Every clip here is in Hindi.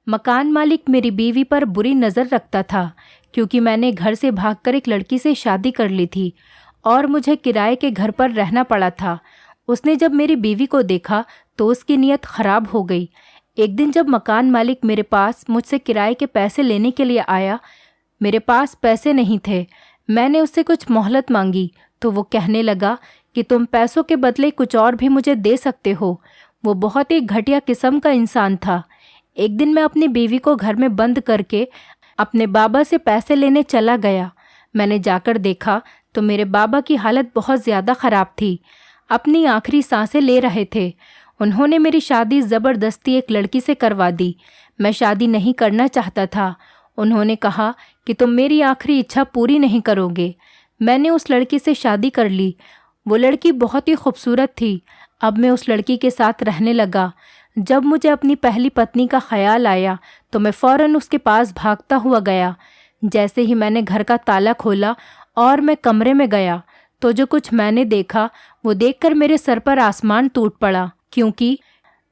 मकान मालिक मेरी बीवी पर बुरी नज़र रखता था क्योंकि मैंने घर से भागकर एक लड़की से शादी कर ली थी और मुझे किराए के घर पर रहना पड़ा था। उसने जब मेरी बीवी को देखा तो उसकी नीयत खराब हो गई। एक दिन जब मकान मालिक मेरे पास मुझसे किराए के पैसे लेने के लिए आया, मेरे पास पैसे नहीं थे। मैंने उससे कुछ मोहलत मांगी तो वो कहने लगा कि तुम पैसों के बदले कुछ और भी मुझे दे सकते हो। वो बहुत ही घटिया किस्म का इंसान था। एक दिन मैं अपनी बीवी को घर में बंद करके अपने बाबा से पैसे लेने चला गया। मैंने जाकर देखा तो मेरे बाबा की हालत बहुत ज़्यादा ख़राब थी। अपनी आखिरी सांसें ले रहे थे। उन्होंने मेरी शादी ज़बरदस्ती एक लड़की से करवा दी। मैं शादी नहीं करना चाहता था। उन्होंने कहा कि तुम मेरी आखिरी इच्छा पूरी नहीं करोगे। मैंने उस लड़की से शादी कर ली। वो लड़की बहुत ही खूबसूरत थी। अब मैं उस लड़की के साथ रहने लगा। जब मुझे अपनी पहली पत्नी का ख्याल आया तो मैं फ़ौरन उसके पास भागता हुआ गया। जैसे ही मैंने घर का ताला खोला और मैं कमरे में गया तो जो कुछ मैंने देखा वो देखकर मेरे सर पर आसमान टूट पड़ा। क्योंकि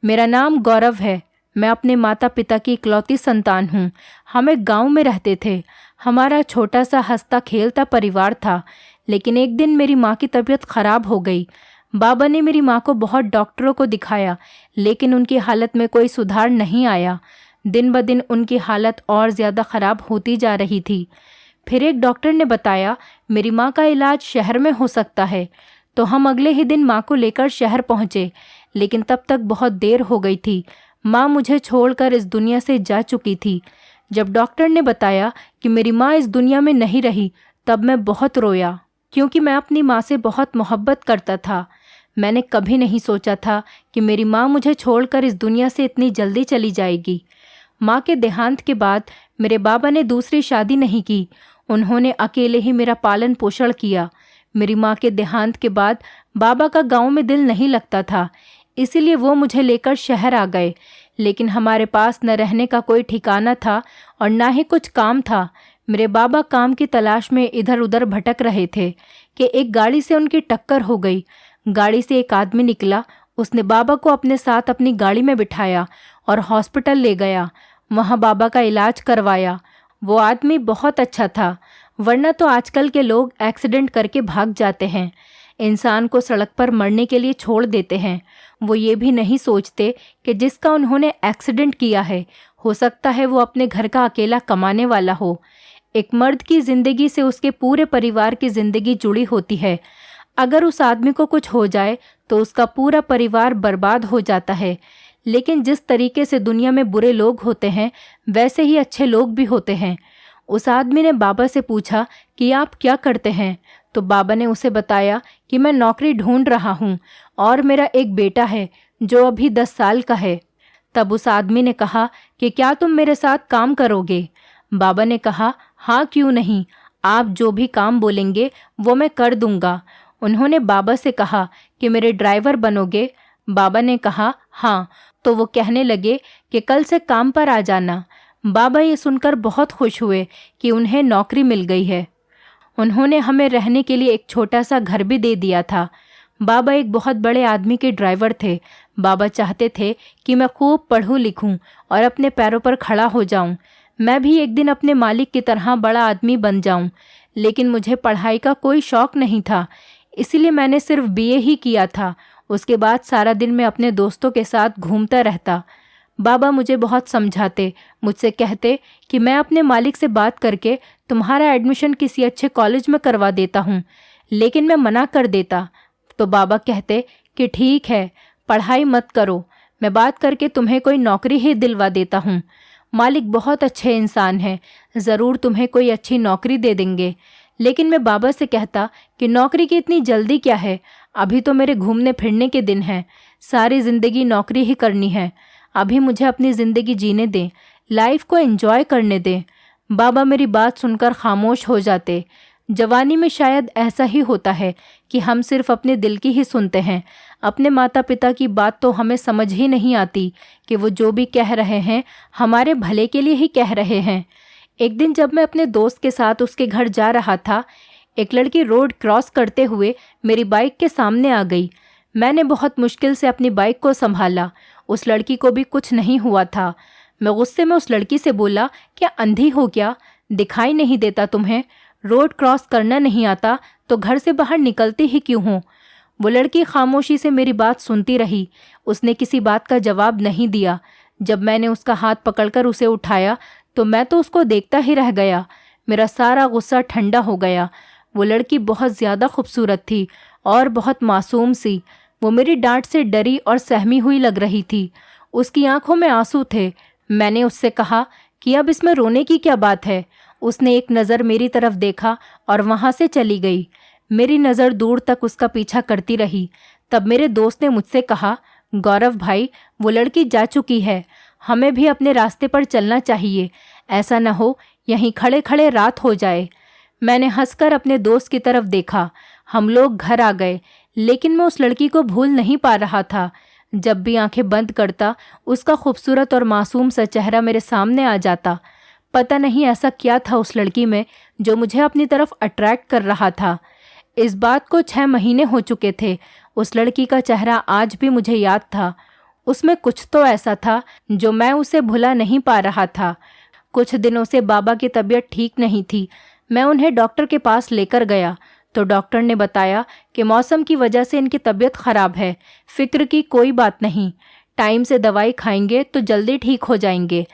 मेरा नाम गौरव है। मैं अपने माता पिता की इकलौती संतान हूँ। हम एक गाँव में रहते थे। हमारा छोटा सा हंसता खेलता परिवार था। लेकिन एक दिन मेरी माँ की तबीयत ख़राब हो गई। बाबा ने मेरी माँ को बहुत डॉक्टरों को दिखाया लेकिन उनकी हालत में कोई सुधार नहीं आया। दिन ब दिन उनकी हालत और ज़्यादा ख़राब होती जा रही थी। फिर एक डॉक्टर ने बताया मेरी माँ का इलाज शहर में हो सकता है। तो हम अगले ही दिन माँ को लेकर शहर पहुँचे, लेकिन तब तक बहुत देर हो गई थी। माँ मुझे छोड़कर इस दुनिया से जा चुकी थी। जब डॉक्टर ने बताया कि मेरी माँ इस दुनिया में नहीं रही तब मैं बहुत रोया, क्योंकि मैं अपनी माँ से बहुत मोहब्बत करता था। मैंने कभी नहीं सोचा था कि मेरी माँ मुझे छोड़कर इस दुनिया से इतनी जल्दी चली जाएगी। माँ के देहांत के बाद मेरे बाबा ने दूसरी शादी नहीं की। उन्होंने अकेले ही मेरा पालन पोषण किया। मेरी माँ के देहांत के बाद बाबा का गांव में दिल नहीं लगता था, इसीलिए वो मुझे लेकर शहर आ गए। लेकिन हमारे पास न रहने का कोई ठिकाना था और ना ही कुछ काम था। मेरे बाबा काम की तलाश में इधर उधर भटक रहे थे कि एक गाड़ी से उनकी टक्कर हो गई। गाड़ी से एक आदमी निकला। उसने बाबा को अपने साथ अपनी गाड़ी में बिठाया और हॉस्पिटल ले गया। वहाँ बाबा का इलाज करवाया। वो आदमी बहुत अच्छा था, वरना तो आजकल के लोग एक्सीडेंट करके भाग जाते हैं, इंसान को सड़क पर मरने के लिए छोड़ देते हैं। वो ये भी नहीं सोचते कि जिसका उन्होंने एक्सीडेंट किया है हो सकता है वो अपने घर का अकेला कमाने वाला हो। एक मर्द की ज़िंदगी से उसके पूरे परिवार की ज़िंदगी जुड़ी होती है। अगर उस आदमी को कुछ हो जाए तो उसका पूरा परिवार बर्बाद हो जाता है। लेकिन जिस तरीके से दुनिया में बुरे लोग होते हैं वैसे ही अच्छे लोग भी होते हैं। उस आदमी ने बाबा से पूछा कि आप क्या करते हैं? तो बाबा ने उसे बताया कि मैं नौकरी ढूंढ रहा हूँ और मेरा एक बेटा है जो अभी 10 साल का है। तब उस आदमी ने कहा कि क्या तुम मेरे साथ काम करोगे? बाबा ने कहा हाँ, क्यों नहीं, आप जो भी काम बोलेंगे वो मैं कर दूंगा। उन्होंने बाबा से कहा कि मेरे ड्राइवर बनोगे? बाबा ने कहा हाँ। तो वो कहने लगे कि कल से काम पर आ जाना। बाबा ये सुनकर बहुत खुश हुए कि उन्हें नौकरी मिल गई है। उन्होंने हमें रहने के लिए एक छोटा सा घर भी दे दिया था। बाबा एक बहुत बड़े आदमी के ड्राइवर थे। बाबा चाहते थे कि मैं खूब पढ़ूं लिखूं और अपने पैरों पर खड़ा हो जाऊं। मैं भी एक दिन अपने मालिक की तरह बड़ा आदमी बन जाऊं। लेकिन मुझे पढ़ाई का कोई शौक़ नहीं था, इसीलिए मैंने सिर्फ बीए ही किया था। उसके बाद सारा दिन मैं अपने दोस्तों के साथ घूमता रहता। बाबा मुझे बहुत समझाते, मुझसे कहते कि मैं अपने मालिक से बात करके तुम्हारा एडमिशन किसी अच्छे कॉलेज में करवा देता हूँ, लेकिन मैं मना कर देता। तो बाबा कहते कि ठीक है, पढ़ाई मत करो, मैं बात करके तुम्हें कोई नौकरी ही दिलवा देता हूँ। मालिक बहुत अच्छे इंसान हैं, ज़रूर तुम्हें कोई अच्छी नौकरी दे देंगे। लेकिन मैं बाबा से कहता कि नौकरी की इतनी जल्दी क्या है, अभी तो मेरे घूमने फिरने के दिन हैं, सारी ज़िंदगी नौकरी ही करनी है। अभी मुझे अपनी ज़िंदगी जीने दें, लाइफ को एंजॉय करने दें। बाबा मेरी बात सुनकर खामोश हो जाते। जवानी में शायद ऐसा ही होता है कि हम सिर्फ अपने दिल की ही सुनते हैं। अपने माता पिता की बात तो हमें समझ ही नहीं आती कि वो जो भी कह रहे हैं हमारे भले के लिए ही कह रहे हैं। एक दिन जब मैं अपने दोस्त के साथ उसके घर जा रहा था, एक लड़की रोड क्रॉस करते हुए मेरी बाइक के सामने आ गई। मैंने बहुत मुश्किल से अपनी बाइक को संभाला। उस लड़की को भी कुछ नहीं हुआ था। मैं गुस्से में उस लड़की से बोला, क्या अंधी हो क्या? दिखाई नहीं देता तुम्हें? रोड क्रॉस करना नहीं आता तो घर से बाहर निकलती ही क्यों हो? वो लड़की खामोशी से मेरी बात सुनती रही। उसने किसी बात का जवाब नहीं दिया। जब मैंने उसका हाथ पकड़कर उसे उठाया तो मैं तो उसको देखता ही रह गया। मेरा सारा गुस्सा ठंडा हो गया। वो लड़की बहुत ज़्यादा खूबसूरत थी और बहुत मासूम सी। वो मेरी डांट से डरी और सहमी हुई लग रही थी। उसकी आंखों में आंसू थे। मैंने उससे कहा कि अब इसमें रोने की क्या बात है? उसने एक नज़र मेरी तरफ देखा और वहाँ से चली गई। मेरी नज़र दूर तक उसका पीछा करती रही। तब मेरे दोस्त ने मुझसे कहा, गौरव भाई, वो लड़की जा चुकी है, हमें भी अपने रास्ते पर चलना चाहिए। ऐसा न हो यहीं खड़े खड़े रात हो जाए। मैंने हंसकर अपने दोस्त की तरफ देखा। हम लोग घर आ गए, लेकिन मैं उस लड़की को भूल नहीं पा रहा था। जब भी आंखें बंद करता उसका खूबसूरत और मासूम सा चेहरा मेरे सामने आ जाता। पता नहीं ऐसा क्या था उस लड़की में जो मुझे अपनी तरफ अट्रैक्ट कर रहा था। इस बात को 6 महीने हो चुके थे। उस लड़की का चेहरा आज भी मुझे याद था। उसमें कुछ तो ऐसा था जो मैं उसे भुला नहीं पा रहा था। कुछ दिनों से बाबा की तबीयत ठीक नहीं थी। मैं उन्हें डॉक्टर के पास लेकर गया तो डॉक्टर ने बताया कि मौसम की वजह से इनकी तबीयत खराब है। फिक्र की कोई बात नहीं, टाइम से दवाई खाएंगे तो जल्दी ठीक हो जाएंगे।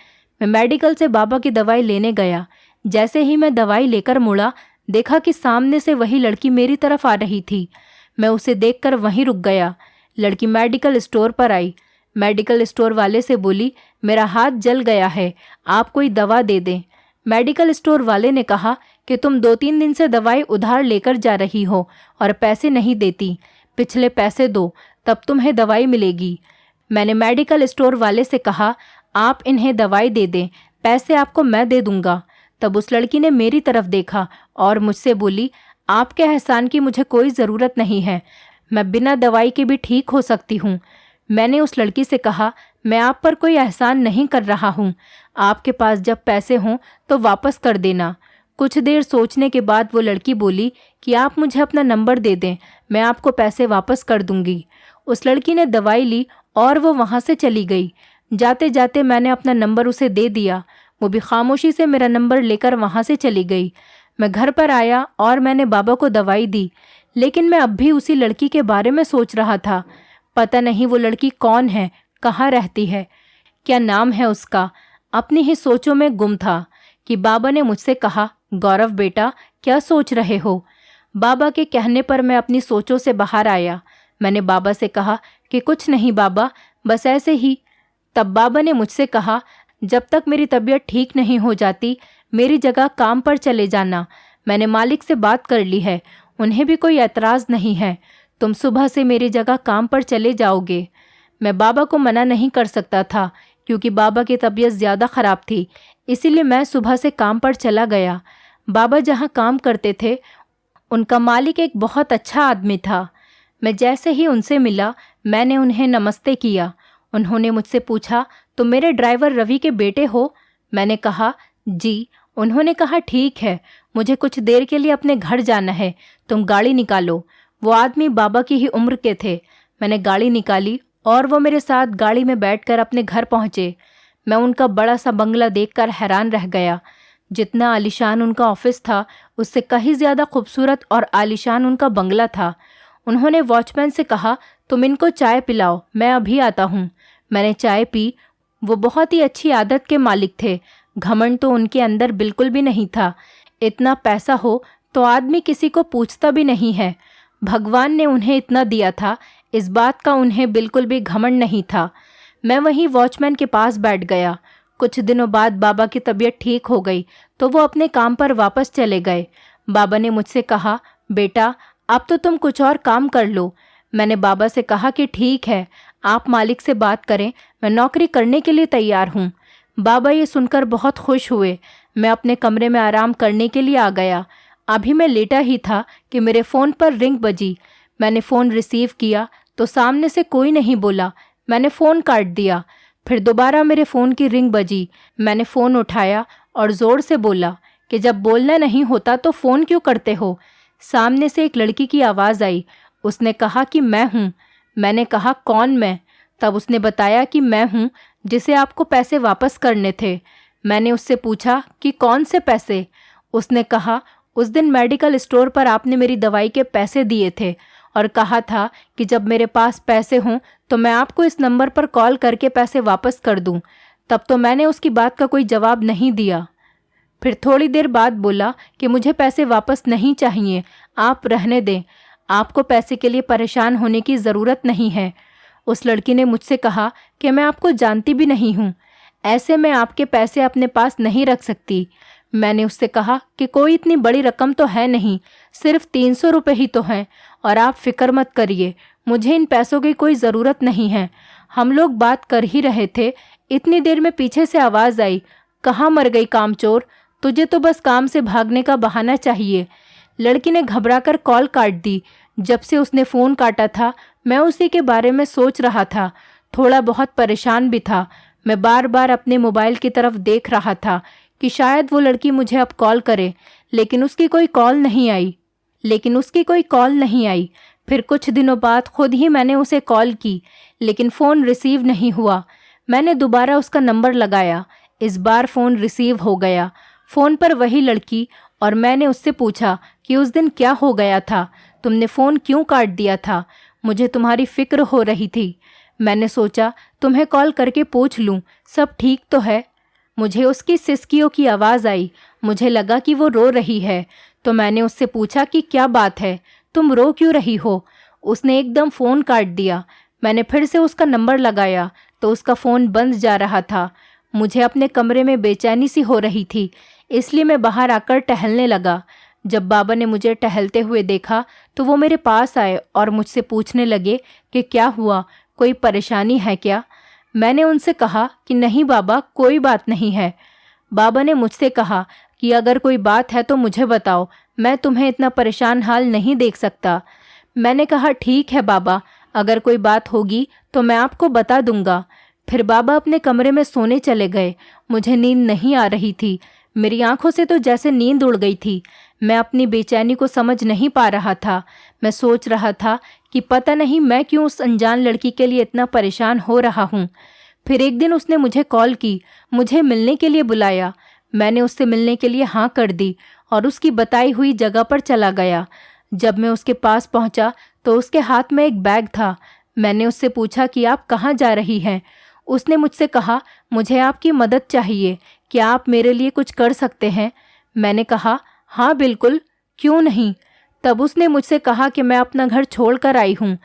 मैं मेडिकल से बाबा की दवाई लेने गया। जैसे ही मैं दवाई लेकर मुड़ा, देखा कि सामने से वही लड़की मेरी तरफ आ रही थी। मैं उसे देखकर वहीं रुक गया। लड़की मेडिकल स्टोर पर आई। मेडिकल स्टोर वाले से बोली, मेरा हाथ जल गया है, आप कोई दवा दे दें। मेडिकल स्टोर वाले ने कहा कि तुम 2-3 दिन से दवाई उधार लेकर जा रही हो और पैसे नहीं देती। पिछले पैसे दो, तब तुम्हें दवाई मिलेगी। मैंने मेडिकल स्टोर वाले से कहा, आप इन्हें दवाई दे दें, पैसे आपको मैं दे दूंगा। तब उस लड़की ने मेरी तरफ देखा और मुझसे बोली, आपके एहसान की मुझे कोई ज़रूरत नहीं है, मैं बिना दवाई के भी ठीक हो सकती हूँ। मैंने उस लड़की से कहा, मैं आप पर कोई एहसान नहीं कर रहा हूँ, आपके पास जब पैसे हों तो वापस कर देना। कुछ देर सोचने के बाद वो लड़की बोली कि आप मुझे अपना नंबर दे दें, मैं आपको पैसे वापस कर दूंगी। उस लड़की ने दवाई ली और वो वहाँ से चली गई। जाते जाते मैंने अपना नंबर उसे दे दिया। वो भी खामोशी से मेरा नंबर लेकर वहाँ से चली गई। मैं घर पर आया और मैंने बाबा को दवाई दी, लेकिन मैं अब भी उसी लड़की के बारे में सोच रहा था। पता नहीं वो लड़की कौन है, कहाँ रहती है, क्या नाम है उसका। अपनी ही सोचों में गुम था कि बाबा ने मुझसे कहा, गौरव बेटा, क्या सोच रहे हो? बाबा के कहने पर मैं अपनी सोचों से बाहर आया। मैंने बाबा से कहा कि कुछ नहीं बाबा, बस ऐसे ही। तब बाबा ने मुझसे कहा, जब तक मेरी तबीयत ठीक नहीं हो जाती मेरी जगह काम पर चले जाना। मैंने मालिक से बात कर ली है, उन्हें भी कोई एतराज़ नहीं है। तुम सुबह से मेरी जगह काम पर चले जाओगे। मैं बाबा को मना नहीं कर सकता था क्योंकि बाबा की तबीयत ज़्यादा ख़राब थी, इसीलिए मैं सुबह से काम पर चला गया। बाबा जहाँ काम करते थे उनका मालिक एक बहुत अच्छा आदमी था। मैं जैसे ही उनसे मिला मैंने उन्हें नमस्ते किया। उन्होंने मुझसे पूछा, तुम मेरे ड्राइवर रवि के बेटे हो? मैंने कहा, जी। उन्होंने कहा, ठीक है, मुझे कुछ देर के लिए अपने घर जाना है, तुम गाड़ी निकालो। वो आदमी बाबा की ही उम्र के थे। मैंने गाड़ी निकाली और वो मेरे साथ गाड़ी में बैठकर अपने घर पहुँचे। मैं उनका बड़ा सा बंगला देखकर हैरान रह गया। जितना आलीशान उनका ऑफिस था उससे कहीं ज़्यादा खूबसूरत और आलीशान उनका बंगला था। उन्होंने वॉचमैन से कहा, तुम इनको चाय पिलाओ, मैं अभी आता हूँ। मैंने चाय पी। वो बहुत ही अच्छी आदत के मालिक थे। घमंड तो उनके अंदर बिल्कुल भी नहीं था। इतना पैसा हो तो आदमी किसी को पूछता भी नहीं है। भगवान ने उन्हें इतना दिया था, इस बात का उन्हें बिल्कुल भी घमंड नहीं था। मैं वहीं वॉचमैन के पास बैठ गया। कुछ दिनों बाद बाबा की तबीयत ठीक हो गई तो वो अपने काम पर वापस चले गए। बाबा ने मुझसे कहा, बेटा अब तो तुम कुछ और काम कर लो। मैंने बाबा से कहा कि ठीक है, आप मालिक से बात करें, मैं नौकरी करने के लिए तैयार हूँ। बाबा ये सुनकर बहुत खुश हुए। मैं अपने कमरे में आराम करने के लिए आ गया। अभी मैं लेटा ही था कि मेरे फ़ोन पर रिंग बजी। मैंने फ़ोन रिसीव किया तो सामने से कोई नहीं बोला। मैंने फ़ोन काट दिया। फिर दोबारा मेरे फ़ोन की रिंग बजी। मैंने फ़ोन उठाया और ज़ोर से बोला कि जब बोलना नहीं होता तो फ़ोन क्यों करते हो। सामने से एक लड़की की आवाज़ आई। उसने कहा कि मैं हूँ। मैंने कहा, कौन मैं? तब उसने बताया कि मैं हूँ जिसे आपको पैसे वापस करने थे। मैंने उससे पूछा कि कौन से पैसे? उसने कहा, उस दिन मेडिकल स्टोर पर आपने मेरी दवाई के पैसे दिए थे और कहा था कि जब मेरे पास पैसे हों तो मैं आपको इस नंबर पर कॉल करके पैसे वापस कर दूं। तब तो मैंने उसकी बात का कोई जवाब नहीं दिया। फिर थोड़ी देर बाद बोला कि मुझे पैसे वापस नहीं चाहिए, आप रहने दें, आपको पैसे के लिए परेशान होने की ज़रूरत नहीं है। उस लड़की ने मुझसे कहा कि मैं आपको जानती भी नहीं हूँ, ऐसे में आपके पैसे अपने पास नहीं रख सकती। मैंने उससे कहा कि कोई इतनी बड़ी रकम तो है नहीं, सिर्फ 300 रुपये ही तो हैं, और आप फिक्र मत करिए, मुझे इन पैसों की कोई ज़रूरत नहीं है। हम लोग बात कर ही रहे थे, इतनी देर में पीछे से आवाज़ आई, कहाँ मर गई कामचोर, तुझे तो बस काम से भागने का बहाना चाहिए। लड़की ने घबराकर कॉल काट दी। जब से उसने फ़ोन काटा था मैं उसी के बारे में सोच रहा था, थोड़ा बहुत परेशान भी था। मैं बार बार अपने मोबाइल की तरफ देख रहा था कि शायद वो लड़की मुझे अब कॉल करे, लेकिन उसकी कोई कॉल नहीं आई। फिर कुछ दिनों बाद खुद ही मैंने उसे कॉल की, लेकिन फ़ोन रिसीव नहीं हुआ। मैंने दोबारा उसका नंबर लगाया, इस बार फ़ोन रिसीव हो गया। फ़ोन पर वही लड़की, और मैंने उससे पूछा कि उस दिन क्या हो गया था, तुमने फ़ोन क्यों काट दिया था? मुझे तुम्हारी फ़िक्र हो रही थी। मैंने सोचा तुम्हें कॉल करके पूछ लूँ सब ठीक तो है। मुझे उसकी सिसकियों की आवाज़ आई। मुझे लगा कि वो रो रही है, तो मैंने उससे पूछा कि क्या बात है, तुम रो क्यों रही हो? उसने एकदम फ़ोन काट दिया। मैंने फिर से उसका नंबर लगाया तो उसका फ़ोन बंद जा रहा था। मुझे अपने कमरे में बेचैनी सी हो रही थी, इसलिए मैं बाहर आकर टहलने लगा। जब बाबा ने मुझे टहलते हुए देखा तो वो मेरे पास आए और मुझसे पूछने लगे कि क्या हुआ, कोई परेशानी है क्या? मैंने उनसे कहा कि नहीं बाबा, कोई बात नहीं है। बाबा ने मुझसे कहा कि अगर कोई बात है तो मुझे बताओ, मैं तुम्हें इतना परेशान हाल नहीं देख सकता। मैंने कहा ठीक है बाबा, अगर कोई बात होगी तो मैं आपको बता दूंगा। फिर बाबा अपने कमरे में सोने चले गए। मुझे नींद नहीं आ रही थी, मेरी आंखों से तो जैसे नींद उड़ गई थी। मैं अपनी बेचैनी को समझ नहीं पा रहा था। मैं सोच रहा था कि पता नहीं मैं क्यों उस अनजान लड़की के लिए इतना परेशान हो रहा हूँ। फिर एक दिन उसने मुझे कॉल की, मुझे मिलने के लिए बुलाया। मैंने उससे मिलने के लिए हाँ कर दी और उसकी बताई हुई जगह पर चला गया। जब मैं उसके पास पहुँचा तो उसके हाथ में एक बैग था। मैंने उससे पूछा कि आप कहाँ जा रही हैं? उसने मुझसे कहा, मुझे आपकी मदद चाहिए, क्या आप मेरे लिए कुछ कर सकते हैं? मैंने कहा हाँ बिल्कुल, क्यों नहीं। तब उसने मुझसे कहा कि मैं अपना घर छोड़कर आई हूँ।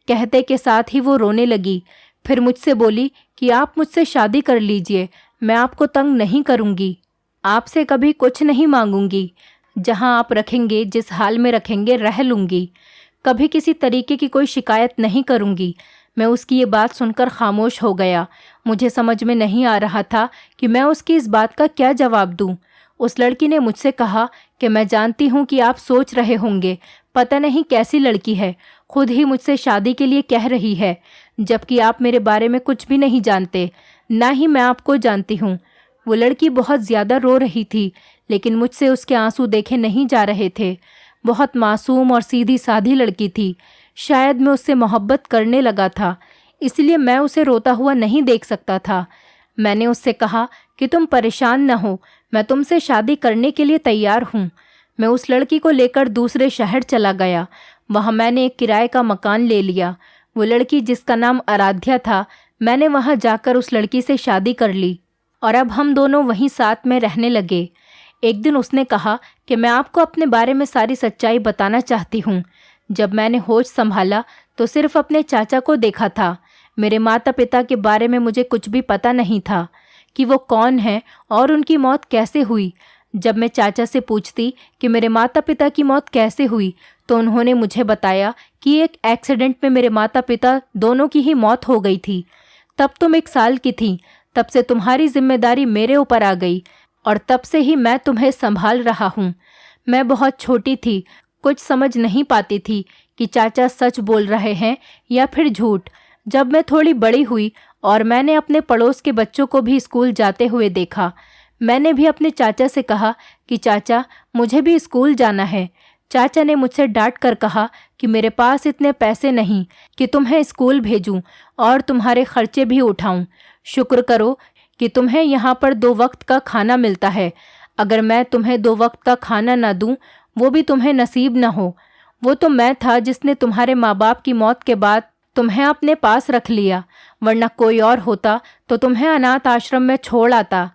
कहते के साथ ही वो रोने लगी। फिर मुझसे बोली कि आप मुझसे शादी कर लीजिए, मैं आपको तंग नहीं करूँगी, आपसे कभी कुछ नहीं मांगूंगी, जहाँ आप रखेंगे, जिस हाल में रखेंगे रह लूँगी, कभी किसी तरीके की कोई शिकायत नहीं करूँगी। मैं उसकी ये बात सुनकर खामोश हो गया। मुझे समझ में नहीं आ रहा था कि मैं उसकी इस बात का क्या जवाब दूं। उस लड़की ने मुझसे कहा कि मैं जानती हूं कि आप सोच रहे होंगे, पता नहीं कैसी लड़की है, खुद ही मुझसे शादी के लिए कह रही है, जबकि आप मेरे बारे में कुछ भी नहीं जानते, ना ही मैं आपको जानती हूँ। वो लड़की बहुत ज़्यादा रो रही थी, लेकिन मुझसे उसके आंसू देखे नहीं जा रहे थे। बहुत मासूम और सीधी साधी लड़की थी। शायद मैं उससे मोहब्बत करने लगा था, इसलिए मैं उसे रोता हुआ नहीं देख सकता था। मैंने उससे कहा कि तुम परेशान न हो, मैं तुमसे शादी करने के लिए तैयार हूँ। मैं उस लड़की को लेकर दूसरे शहर चला गया। वहाँ मैंने एक किराए का मकान ले लिया। वो लड़की जिसका नाम आराध्या था, मैंने वहाँ जाकर उस लड़की से शादी कर ली और अब हम दोनों वहीं साथ में रहने लगे। एक दिन उसने कहा कि मैं आपको अपने बारे में सारी सच्चाई बताना चाहती हूँ। जब मैंने होश संभाला तो सिर्फ अपने चाचा को देखा था। मेरे माता पिता के बारे में मुझे कुछ भी पता नहीं था कि वो कौन है और उनकी मौत कैसे हुई। जब मैं चाचा से पूछती कि मेरे माता पिता की मौत कैसे हुई, तो उन्होंने मुझे बताया कि एक एक्सीडेंट में मेरे माता पिता दोनों की ही मौत हो गई थी। तब तुम 1 साल की थी, तब से तुम्हारी जिम्मेदारी मेरे ऊपर आ गई और तब से ही मैं तुम्हें संभाल रहा हूँ। मैं बहुत छोटी थी, कुछ समझ नहीं पाती थी कि चाचा सच बोल रहे हैं या फिर झूठ। जब मैं थोड़ी बड़ी हुई और मैंने अपने पड़ोस के बच्चों को भी स्कूल जाते हुए देखा, मैंने भी अपने चाचा से कहा कि चाचा मुझे भी स्कूल जाना है। चाचा ने मुझसे डांट कर कहा कि मेरे पास इतने पैसे नहीं कि तुम्हें स्कूल भेजूं और तुम्हारे खर्चे भी उठाऊं। शुक्र करो कि तुम्हें यहाँ पर 2 वक्त का खाना मिलता है। अगर मैं तुम्हें 2 वक्त का खाना ना दूं, वो भी तुम्हें नसीब न हो। वो तो मैं था जिसने तुम्हारे माँ बाप की मौत के बाद तुम्हें अपने पास रख लिया, वरना कोई और होता तो तुम्हें अनाथ आश्रम में छोड़ आता।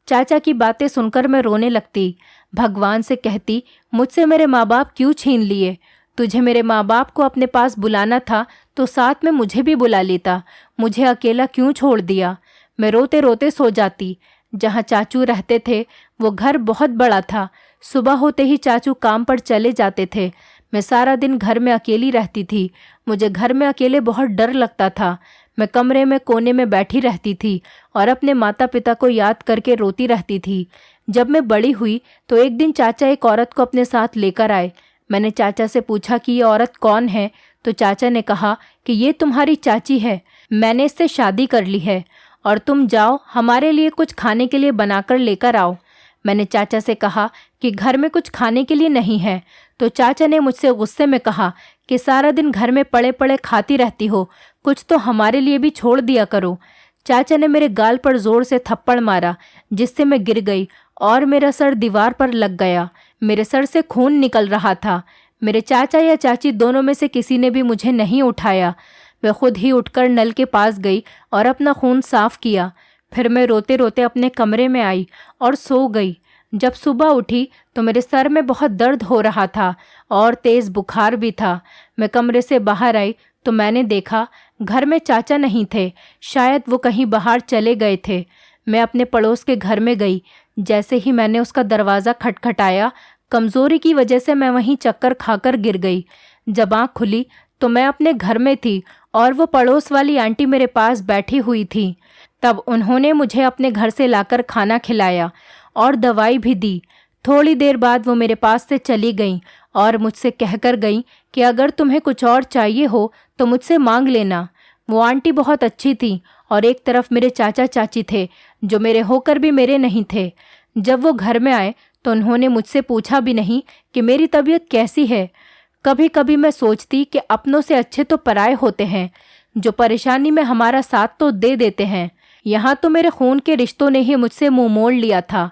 चाचा की बातें सुनकर मैं रोने लगती। भगवान से कहती, मुझसे मेरे माँ बाप क्यों छीन लिए? तुझे मेरे माँ बाप को अपने पास बुलाना था तो साथ में मुझे भी बुला लेता। मुझे अकेला क्यों छोड़ दिया? मैं रोते रोते सो जाती। जहाँ चाचू रहते थे वो घर बहुत बड़ा था। सुबह होते ही चाचू काम पर चले जाते थे। मैं सारा दिन घर में अकेली रहती थी। मुझे घर में अकेले बहुत डर लगता था। मैं कमरे में कोने में बैठी रहती थी और अपने माता पिता को याद करके रोती रहती थी। जब मैं बड़ी हुई तो एक दिन चाचा एक औरत को अपने साथ लेकर आए। मैंने चाचा से पूछा कि ये औरत कौन है, तो चाचा ने कहा कि ये तुम्हारी चाची है, मैंने इससे शादी कर ली है और तुम जाओ हमारे लिए कुछ खाने के लिए बनाकर लेकर आओ। मैंने चाचा से कहा कि घर में कुछ खाने के लिए नहीं है, तो चाचा ने मुझसे गुस्से में कहा कि सारा दिन घर में पड़े पड़े खाती रहती हो, कुछ तो हमारे लिए भी छोड़ दिया करो। चाचा ने मेरे गाल पर जोर से थप्पड़ मारा, जिससे मैं गिर गई और मेरा सर दीवार पर लग गया। मेरे सर से खून निकल रहा था। मेरे चाचा या चाची दोनों में से किसी ने भी मुझे नहीं उठाया। मैं खुद ही उठकर नल के पास गई और अपना खून साफ किया। फिर मैं रोते रोते अपने कमरे में आई और सो गई। जब सुबह उठी तो मेरे सर में बहुत दर्द हो रहा था और तेज़ बुखार भी था। मैं कमरे से बाहर आई तो मैंने देखा घर में चाचा नहीं थे, शायद वो कहीं बाहर चले गए थे। मैं अपने पड़ोस के घर में गई। जैसे ही मैंने उसका दरवाज़ा खटखटाया, कमज़ोरी की वजह से मैं वहीं चक्कर खाकर गिर गई। जब आँख खुली तो मैं अपने घर में थी और वो पड़ोस वाली आंटी मेरे पास बैठी हुई थी। तब उन्होंने मुझे अपने घर से लाकर खाना खिलाया और दवाई भी दी। थोड़ी देर बाद वो मेरे पास से चली गईं और मुझसे कहकर गईं कि अगर तुम्हें कुछ और चाहिए हो तो मुझसे मांग लेना। वो आंटी बहुत अच्छी थी और एक तरफ मेरे चाचा चाची थे जो मेरे होकर भी मेरे नहीं थे। जब वो घर में आए तो उन्होंने मुझसे पूछा भी नहीं कि मेरी तबीयत कैसी है। कभी कभी मैं सोचती कि अपनों से अच्छे तो पराये होते हैं, जो परेशानी में हमारा साथ तो दे देते हैं। यहाँ तो मेरे खून के रिश्तों ने ही मुझसे मुंह मोड़ लिया था।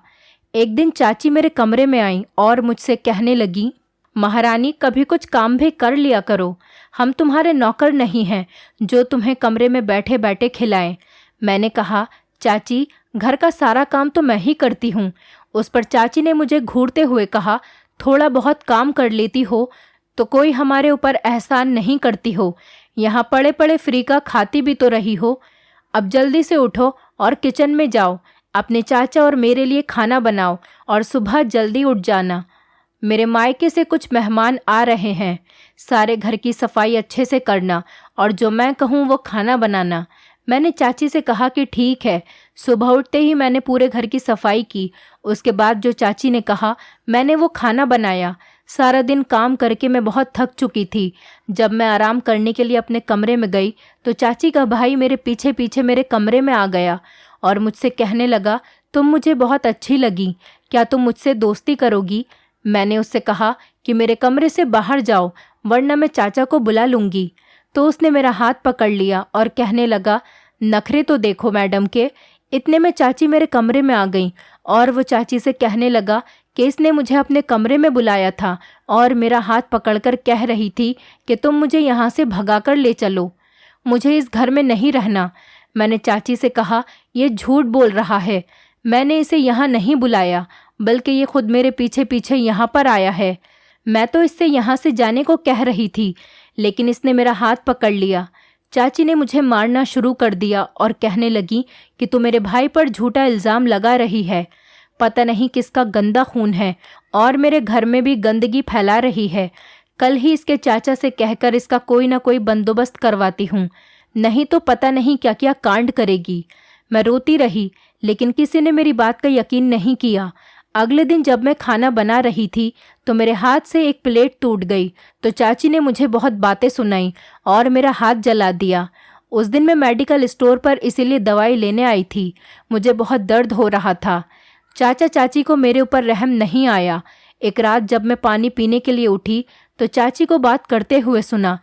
एक दिन चाची मेरे कमरे में आई और मुझसे कहने लगी, महारानी कभी कुछ काम भी कर लिया करो, हम तुम्हारे नौकर नहीं हैं जो तुम्हें कमरे में बैठे बैठे खिलाएं। मैंने कहा, चाची घर का सारा काम तो मैं ही करती हूँ। उस पर चाची ने मुझे घूरते हुए कहा, थोड़ा बहुत काम कर लेती हो तो कोई हमारे ऊपर एहसान नहीं करती हो। यहाँ पड़े पड़े फ्री का खाती भी तो रही हो। अब जल्दी से उठो और किचन में जाओ, अपने चाचा और मेरे लिए खाना बनाओ और सुबह जल्दी उठ जाना। मेरे मायके से कुछ मेहमान आ रहे हैं। सारे घर की सफाई अच्छे से करना और जो मैं कहूँ वो खाना बनाना। मैंने चाची से कहा कि ठीक है। सुबह उठते ही मैंने पूरे घर की सफाई की। उसके बाद जो चाची ने कहा मैंने वो खाना बनाया। सारा दिन काम करके मैं बहुत थक चुकी थी। जब मैं आराम करने के लिए अपने कमरे में गई तो चाची का भाई मेरे पीछे पीछे मेरे कमरे में आ गया और मुझसे कहने लगा, तुम मुझे बहुत अच्छी लगी, क्या तुम मुझसे दोस्ती करोगी? मैंने उससे कहा कि मेरे कमरे से बाहर जाओ वरना मैं चाचा को बुला लूँगी। तो उसने मेरा हाथ पकड़ लिया और कहने लगा, नखरे तो देखो मैडम के। इतने में चाची मेरे कमरे में आ गई और वो चाची से कहने लगा कि इसने मुझे अपने कमरे में बुलाया था और मेरा हाथ पकड़कर कह रही थी कि तुम मुझे यहाँ से भगाकर ले चलो, मुझे इस घर में नहीं रहना। मैंने चाची से कहा, ये झूठ बोल रहा है, मैंने इसे यहाँ नहीं बुलाया, बल्कि ये खुद मेरे पीछे पीछे यहाँ पर आया है। मैं तो इससे यहाँ से जाने को कह रही थी, लेकिन इसने मेरा हाथ पकड़ लिया। चाची ने मुझे मारना शुरू कर दिया और कहने लगी कि तू मेरे भाई पर झूठा इल्ज़ाम लगा रही है, पता नहीं किसका गंदा खून है और मेरे घर में भी गंदगी फैला रही है। कल ही इसके चाचा से कहकर इसका कोई ना कोई बंदोबस्त करवाती हूँ, नहीं तो पता नहीं क्या क्या कांड करेगी। मैं रोती रही, लेकिन किसी ने मेरी बात का यकीन नहीं किया। अगले दिन जब मैं खाना बना रही थी तो मेरे हाथ से एक प्लेट टूट गई, तो चाची ने मुझे बहुत बातें सुनाई और मेरा हाथ जला दिया। उस दिन मैं मेडिकल स्टोर पर इसीलिए दवाई लेने आई थी, मुझे बहुत दर्द हो रहा था। चाचा चाची को मेरे ऊपर रहम नहीं आया। एक रात जब मैं पानी पीने के लिए उठी तो चाची को बात करते हुए सुना।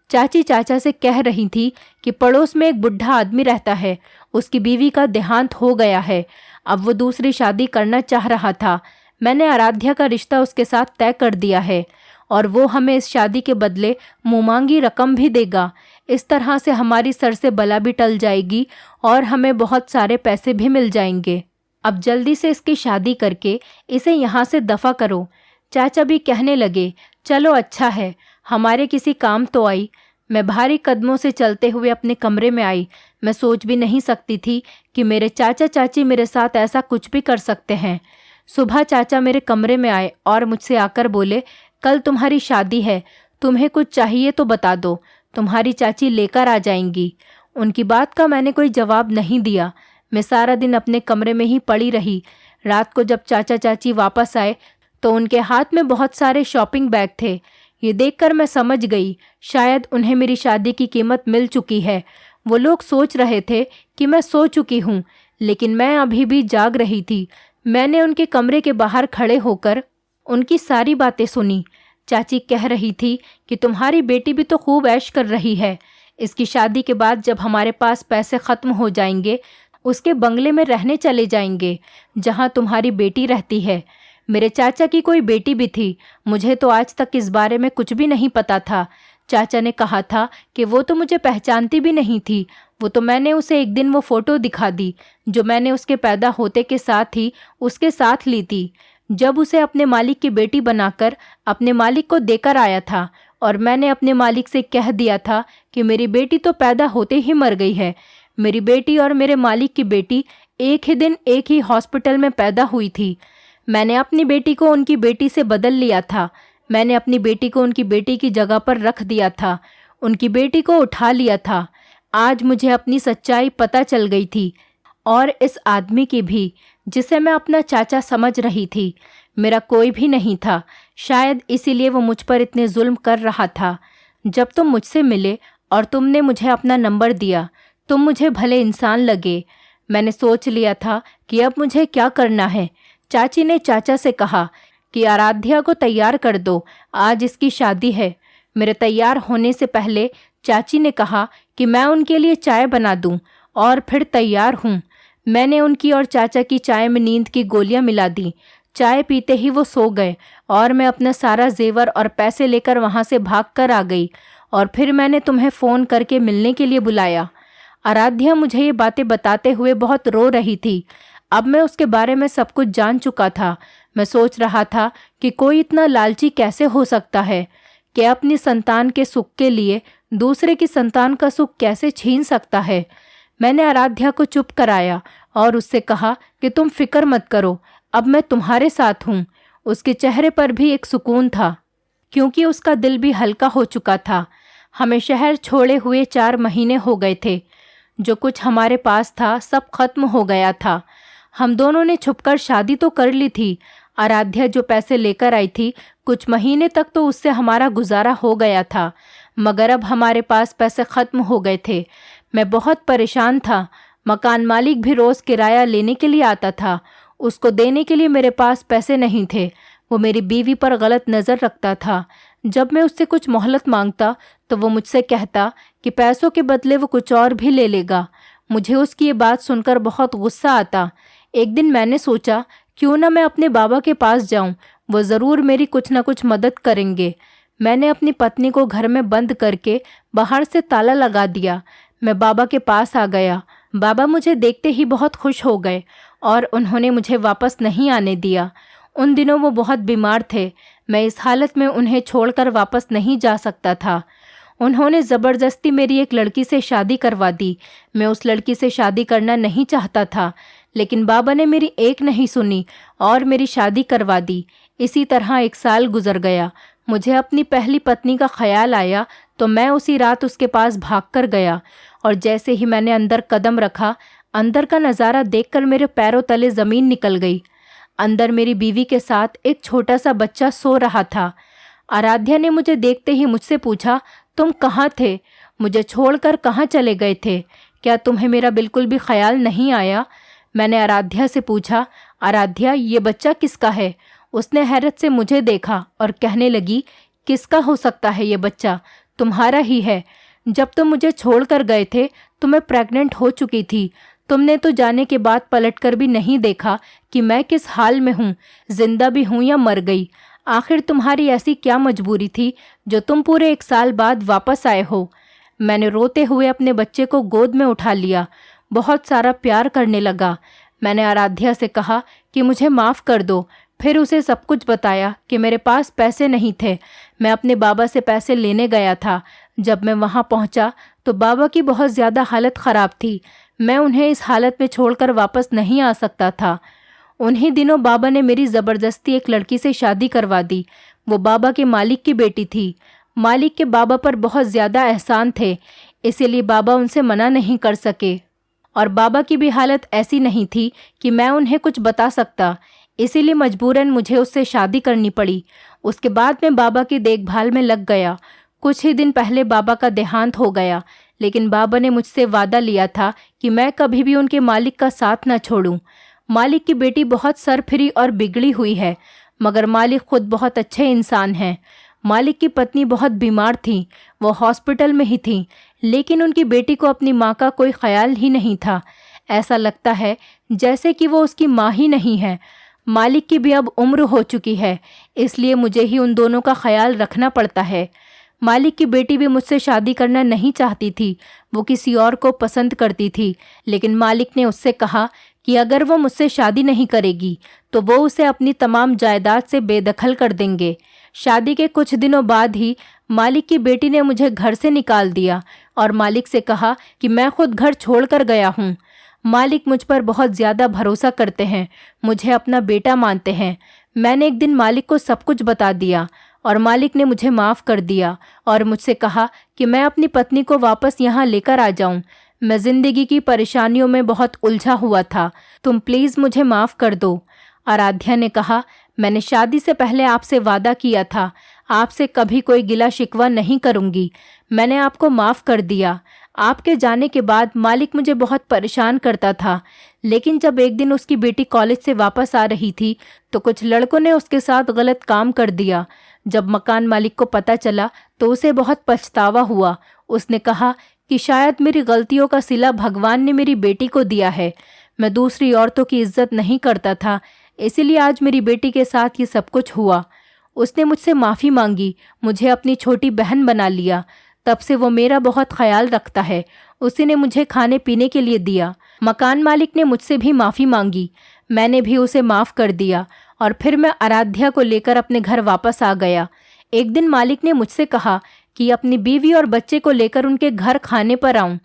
चाची चाचा से कह रही थी कि पड़ोस में एक बुढ़ा आदमी रहता है, उसकी बीवी का देहांत हो गया है, अब वो दूसरी शादी करना चाह रहा था। मैंने आराध्या का रिश्ता उसके साथ तय कर दिया है और वो हमें इस शादी के बदले मुंहमांगी रकम भी देगा। इस तरह से हमारी सर से बला भी टल जाएगी और हमें बहुत सारे पैसे भी मिल जाएंगे। अब जल्दी से इसकी शादी करके इसे यहाँ से दफा करो। चाचा भी कहने लगे, चलो अच्छा है, हमारे किसी काम तो आई। मैं भारी कदमों से चलते हुए अपने कमरे में आई। मैं सोच भी नहीं सकती थी कि मेरे चाचा चाची मेरे साथ ऐसा कुछ भी कर सकते हैं। सुबह चाचा मेरे कमरे में आए और मुझसे आकर बोले, कल तुम्हारी शादी है, तुम्हें कुछ चाहिए तो बता दो, तुम्हारी चाची लेकर आ जाएंगी। उनकी बात का मैंने कोई जवाब नहीं दिया। मैं सारा दिन अपने कमरे में ही पड़ी रही। रात को जब चाचा चाची वापस आए तो उनके हाथ में बहुत सारे शॉपिंग बैग थे। ये देखकर मैं समझ गई, शायद उन्हें मेरी शादी की कीमत मिल चुकी है। वो लोग सोच रहे थे कि मैं सो चुकी हूँ, लेकिन मैं अभी भी जाग रही थी। मैंने उनके कमरे के बाहर खड़े होकर उनकी सारी बातें सुनी। चाची कह रही थी कि तुम्हारी बेटी भी तो खूब ऐश कर रही है। इसकी शादी के बाद जब हमारे पास पैसे ख़त्म हो जाएंगे, उसके बंगले में रहने चले जाएंगे जहाँ तुम्हारी बेटी रहती है। मेरे चाचा की कोई बेटी भी थी, मुझे तो आज तक इस बारे में कुछ भी नहीं पता था। चाचा ने कहा था कि वो तो मुझे पहचानती भी नहीं थी। वो तो मैंने उसे एक दिन वो फ़ोटो दिखा दी जो मैंने उसके पैदा होते के साथ ही उसके साथ ली थी, जब उसे अपने मालिक की बेटी बनाकर अपने मालिक को देकर आया था। और मैंने अपने मालिक से कह दिया था कि मेरी बेटी तो पैदा होते ही मर गई है। मेरी बेटी और मेरे मालिक की बेटी एक ही दिन एक ही हॉस्पिटल में पैदा हुई थी। मैंने अपनी बेटी को उनकी बेटी से बदल लिया था। मैंने अपनी बेटी को उनकी बेटी की जगह पर रख दिया था, उनकी बेटी को उठा लिया था। आज मुझे अपनी सच्चाई पता चल गई थी, और इस आदमी की भी, जिसे मैं अपना चाचा समझ रही थी, मेरा कोई भी नहीं था। शायद इसीलिए वो मुझ पर इतने जुल्म कर रहा था। जब तुम मुझसे मिले और तुमने मुझे अपना नंबर दिया, तुम मुझे भले इंसान लगे। मैंने सोच लिया था कि अब मुझे क्या करना है। चाची ने चाचा से कहा कि आराध्या को तैयार कर दो, आज इसकी शादी है। मेरे तैयार होने से पहले चाची ने कहा कि मैं उनके लिए चाय बना दूं, और फिर तैयार हूँ। मैंने उनकी और चाचा की चाय में नींद की गोलियां मिला दी। चाय पीते ही वो सो गए और मैं अपना सारा जेवर और पैसे लेकर वहाँ से भाग कर आ गई। और फिर मैंने तुम्हें फ़ोन करके मिलने के लिए बुलाया। आराध्या मुझे ये बातें बताते हुए बहुत रो रही थी। अब मैं उसके बारे में सब कुछ जान चुका था। मैं सोच रहा था कि कोई इतना लालची कैसे हो सकता है कि अपनी संतान के सुख के लिए दूसरे की संतान का सुख कैसे छीन सकता है। मैंने आराध्या को चुप कराया और उससे कहा कि तुम फिक्र मत करो, अब मैं तुम्हारे साथ हूँ। उसके चेहरे पर भी एक सुकून था, क्योंकि उसका दिल भी हल्का हो चुका था। हमें शहर छोड़े हुए 4 महीने हो गए थे। जो कुछ हमारे पास था सब खत्म हो गया था। हम दोनों ने छुपकर शादी तो कर ली थी। आराध्या जो पैसे लेकर आई थी, कुछ महीने तक तो उससे हमारा गुजारा हो गया था, मगर अब हमारे पास पैसे ख़त्म हो गए थे। मैं बहुत परेशान था। मकान मालिक भी रोज़ किराया लेने के लिए आता था, उसको देने के लिए मेरे पास पैसे नहीं थे। वो मेरी बीवी पर गलत नज़र रखता था। जब मैं उससे कुछ मोहलत मांगता तो वो मुझसे कहता कि पैसों के बदले वो कुछ और भी ले लेगा। मुझे उसकी ये बात सुनकर बहुत गुस्सा आता। एक दिन मैंने सोचा, क्यों ना मैं अपने बाबा के पास जाऊं, वो ज़रूर मेरी कुछ ना कुछ मदद करेंगे। मैंने अपनी पत्नी को घर में बंद करके बाहर से ताला लगा दिया। मैं बाबा के पास आ गया। बाबा मुझे देखते ही बहुत खुश हो गए और उन्होंने मुझे वापस नहीं आने दिया। उन दिनों वो बहुत बीमार थे। मैं इस हालत में उन्हें छोड़कर वापस नहीं जा सकता था। उन्होंने ज़बरदस्ती मेरी एक लड़की से शादी करवा दी। मैं उस लड़की से शादी करना नहीं चाहता था, लेकिन बाबा ने मेरी एक नहीं सुनी और मेरी शादी करवा दी। इसी तरह 1 साल गुजर गया। मुझे अपनी पहली पत्नी का ख्याल आया तो मैं उसी रात उसके पास भागकर गया, और जैसे ही मैंने अंदर कदम रखा, अंदर का नज़ारा देखकर मेरे पैरों तले ज़मीन निकल गई। अंदर मेरी बीवी के साथ एक छोटा सा बच्चा सो रहा था। आराध्या ने मुझे देखते ही मुझसे पूछा, तुम कहाँ थे? मुझे छोड़कर कहाँ चले गए थे? क्या तुम्हें मेरा बिल्कुल भी ख्याल नहीं आया? मैंने आराध्या से पूछा, आराध्या ये बच्चा किसका है? उसने हैरत से मुझे देखा और कहने लगी, किसका हो सकता है ये बच्चा? तुम्हारा ही है। जब तुम मुझे छोड़कर गए थे तो मैं प्रेग्नेंट हो चुकी थी। तुमने तो जाने के बाद पलटकर भी नहीं देखा कि मैं किस हाल में हूँ, जिंदा भी हूँ या मर गई। आखिर तुम्हारी ऐसी क्या मजबूरी थी जो तुम पूरे 1 साल बाद वापस आए हो। मैंने रोते हुए अपने बच्चे को गोद में उठा लिया, बहुत सारा प्यार करने लगा। मैंने आराध्या से कहा कि मुझे माफ़ कर दो। फिर उसे सब कुछ बताया कि मेरे पास पैसे नहीं थे, मैं अपने बाबा से पैसे लेने गया था। जब मैं वहाँ पहुँचा तो बाबा की बहुत ज़्यादा हालत ख़राब थी। मैं उन्हें इस हालत में छोड़कर वापस नहीं आ सकता था। उन्हीं दिनों बाबा ने मेरी ज़बरदस्ती एक लड़की से शादी करवा दी। वो बाबा के मालिक की बेटी थी। मालिक के बाबा पर बहुत ज़्यादा एहसान थे, इसीलिए बाबा उनसे मना नहीं कर सके। और बाबा की भी हालत ऐसी नहीं थी कि मैं उन्हें कुछ बता सकता, इसीलिए मजबूरन मुझे उससे शादी करनी पड़ी। उसके बाद मैं बाबा की देखभाल में लग गया। कुछ ही दिन पहले बाबा का देहांत हो गया, लेकिन बाबा ने मुझसे वादा लिया था कि मैं कभी भी उनके मालिक का साथ न छोड़ूं। मालिक की बेटी बहुत सरफिरी और बिगड़ी हुई है, मगर मालिक खुद बहुत अच्छे इंसान हैं। मालिक की पत्नी बहुत बीमार थी, वो हॉस्पिटल में ही थी, लेकिन उनकी बेटी को अपनी माँ का कोई ख्याल ही नहीं था। ऐसा लगता है जैसे कि वो उसकी माँ ही नहीं है। मालिक की भी अब उम्र हो चुकी है, इसलिए मुझे ही उन दोनों का ख्याल रखना पड़ता है। मालिक की बेटी भी मुझसे शादी करना नहीं चाहती थी, वो किसी और को पसंद करती थी। लेकिन मालिक ने उससे कहा कि अगर वो मुझसे शादी नहीं करेगी तो वो उसे अपनी तमाम जायदाद से बेदखल कर देंगे। शादी के कुछ दिनों बाद ही मालिक की बेटी ने मुझे घर से निकाल दिया और मालिक से कहा कि मैं खुद घर छोड़कर गया हूँ। मालिक मुझ पर बहुत ज़्यादा भरोसा करते हैं, मुझे अपना बेटा मानते हैं। मैंने एक दिन मालिक को सब कुछ बता दिया और मालिक ने मुझे माफ़ कर दिया और मुझसे कहा कि मैं अपनी पत्नी को वापस यहाँ लेकर आ जाऊँ। मैं ज़िंदगी की परेशानियों में बहुत उलझा हुआ था, तुम प्लीज़ मुझे माफ़ कर दो। आराध्या ने कहा, मैंने शादी से पहले आपसे वादा किया था, आपसे कभी कोई गिला शिकवा नहीं करूँगी। मैंने आपको माफ़ कर दिया। आपके जाने के बाद मालिक मुझे बहुत परेशान करता था, लेकिन जब एक दिन उसकी बेटी कॉलेज से वापस आ रही थी तो कुछ लड़कों ने उसके साथ गलत काम कर दिया। जब मकान मालिक को पता चला तो उसे बहुत पछतावा हुआ। उसने कहा कि शायद मेरी गलतियों का सिला भगवान ने मेरी बेटी को दिया है। मैं दूसरी औरतों की इज्जत नहीं करता था, इसीलिए आज मेरी बेटी के साथ ये सब कुछ हुआ। उसने मुझसे माफ़ी मांगी, मुझे अपनी छोटी बहन बना लिया। तब से वो मेरा बहुत ख्याल रखता है। उसी ने मुझे खाने पीने के लिए दिया। मकान मालिक ने मुझसे भी माफ़ी मांगी, मैंने भी उसे माफ़ कर दिया और फिर मैं आराध्या को लेकर अपने घर वापस आ गया। एक दिन मालिक ने मुझसे कहा कि अपनी बीवी और बच्चे को लेकर उनके घर खाने पर आऊं।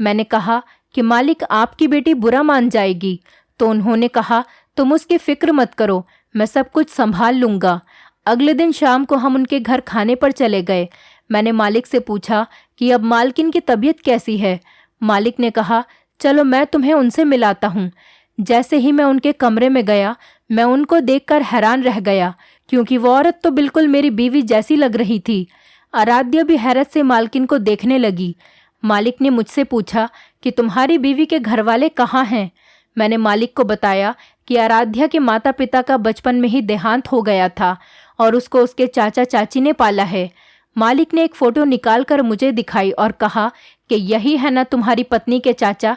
मैंने कहा कि मालिक, आपकी बेटी बुरा मान जाएगी। तो उन्होंने कहा, तुम उसकी फिक्र मत करो, मैं सब कुछ संभाल लूँगा। अगले दिन शाम को हम उनके घर खाने पर चले गए। मैंने मालिक से पूछा कि अब मालकिन की तबीयत कैसी है। मालिक ने कहा, चलो मैं तुम्हें उनसे मिलाता हूँ। जैसे ही मैं उनके कमरे में गया, मैं उनको देखकर हैरान रह गया, क्योंकि वो औरत तो बिल्कुल मेरी बीवी जैसी लग रही थी। आराध्या भी हैरत से मालकिन को देखने लगी। मालिक ने मुझसे पूछा कि तुम्हारी बीवी के घरवाले कहाँ हैं। मैंने मालिक को बताया कि आराध्या के माता पिता का बचपन में ही देहांत हो गया था और उसको उसके चाचा चाची ने पाला है। मालिक ने एक फ़ोटो निकालकर मुझे दिखाई और कहा कि यही है ना तुम्हारी पत्नी के चाचा।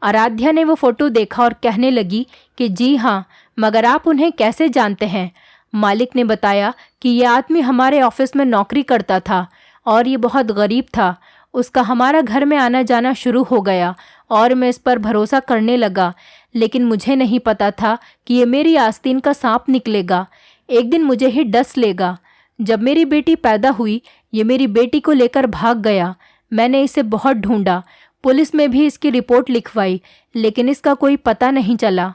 आराध्या ने वो फ़ोटो देखा और कहने लगी कि जी हाँ, मगर आप उन्हें कैसे जानते हैं। मालिक ने बताया कि ये आदमी हमारे ऑफिस में नौकरी करता था और ये बहुत गरीब था। उसका हमारा घर में आना जाना शुरू हो गया और मैं इस पर भरोसा करने लगा, लेकिन मुझे नहीं पता था कि ये मेरी आस्तीन का सांप निकलेगा, एक दिन मुझे ही डस लेगा। जब मेरी बेटी पैदा हुई, ये मेरी बेटी को लेकर भाग गया। मैंने इसे बहुत ढूंढा, पुलिस में भी इसकी रिपोर्ट लिखवाई, लेकिन इसका कोई पता नहीं चला।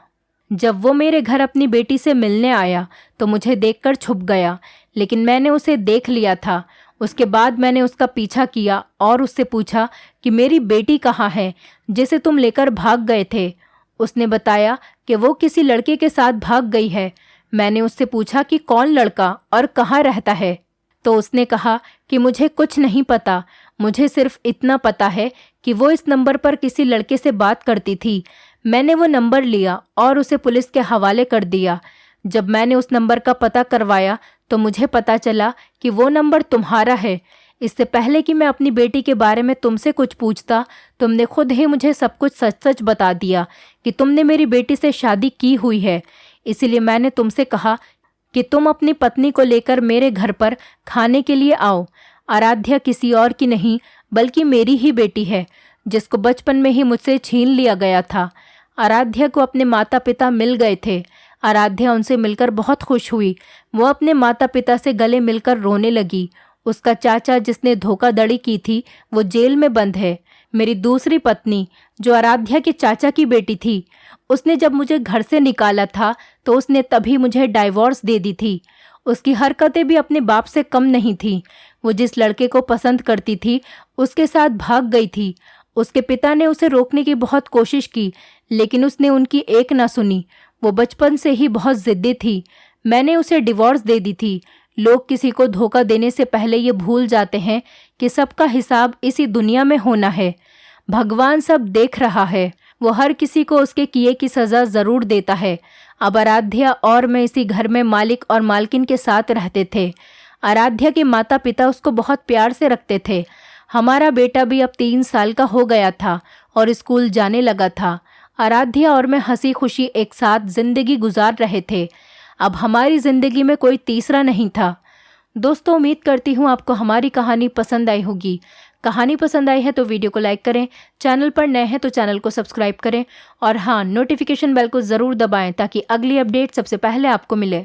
जब वो मेरे घर अपनी बेटी से मिलने आया तो मुझे देखकर छुप गया, लेकिन मैंने उसे देख लिया था। उसके बाद मैंने उसका पीछा किया और उससे पूछा कि मेरी बेटी कहाँ है जिसे तुम लेकर भाग गए थे। उसने बताया कि वो किसी लड़के के साथ भाग गई है। मैंने उससे पूछा कि कौन लड़का और कहाँ रहता है, तो उसने कहा कि मुझे कुछ नहीं पता, मुझे सिर्फ इतना पता है कि वो इस नंबर पर किसी लड़के से बात करती थी। मैंने वो नंबर लिया और उसे पुलिस के हवाले कर दिया। जब मैंने उस नंबर का पता करवाया तो मुझे पता चला कि वो नंबर तुम्हारा है, इससे पहले कि मैं अपनी बेटी के बारे में तुमसे कुछ पूछता, तुमने खुद ही मुझे सब कुछ सच सच बता दिया कि तुमने मेरी बेटी से शादी की हुई है। इसीलिए मैंने तुमसे कहा कि तुम अपनी पत्नी को लेकर मेरे घर पर खाने के लिए आओ। आराध्या किसी और की नहीं बल्कि मेरी ही बेटी है, जिसको बचपन में ही मुझसे छीन लिया गया था। आराध्या को अपने माता पिता मिल गए थे। आराध्या उनसे मिलकर बहुत खुश हुई। वो अपने माता पिता से गले मिलकर रोने लगी। उसका चाचा जिसने धोखाधड़ी की थी वो जेल में बंद है। मेरी दूसरी पत्नी जो आराध्या के चाचा की बेटी थी, उसने जब मुझे घर से निकाला था तो उसने तभी मुझे डाइवोर्स दे दी थी। उसकी हरकतें भी अपने बाप से कम नहीं थीं। वो जिस लड़के को पसंद करती थी उसके साथ भाग गई थी। उसके पिता ने उसे रोकने की बहुत कोशिश की, लेकिन उसने उनकी एक ना सुनी। वो बचपन से ही बहुत जिद्दी थी। मैंने उसे डिवोर्स दे दी थी। लोग किसी को धोखा देने से पहले ये भूल जाते हैं कि सबका हिसाब इसी दुनिया में होना है। भगवान सब देख रहा है। वो हर किसी को उसके किए की सज़ा ज़रूर देता है। अब आराध्या और मैं इसी घर में मालिक और मालकिन के साथ रहते थे। आराध्या के माता पिता उसको बहुत प्यार से रखते थे। हमारा बेटा भी अब 3 साल का हो गया था और स्कूल जाने लगा था। आराध्या और मैं हंसी खुशी एक साथ जिंदगी गुजार रहे थे। अब हमारी जिंदगी में कोई तीसरा नहीं था। दोस्तों, उम्मीद करती हूँ आपको हमारी कहानी पसंद आई होगी। कहानी पसंद आई है तो वीडियो को लाइक करें, चैनल पर नए हैं तो चैनल को सब्सक्राइब करें और हाँ, नोटिफिकेशन बेल को ज़रूर दबाएं ताकि अगली अपडेट सबसे पहले आपको मिले।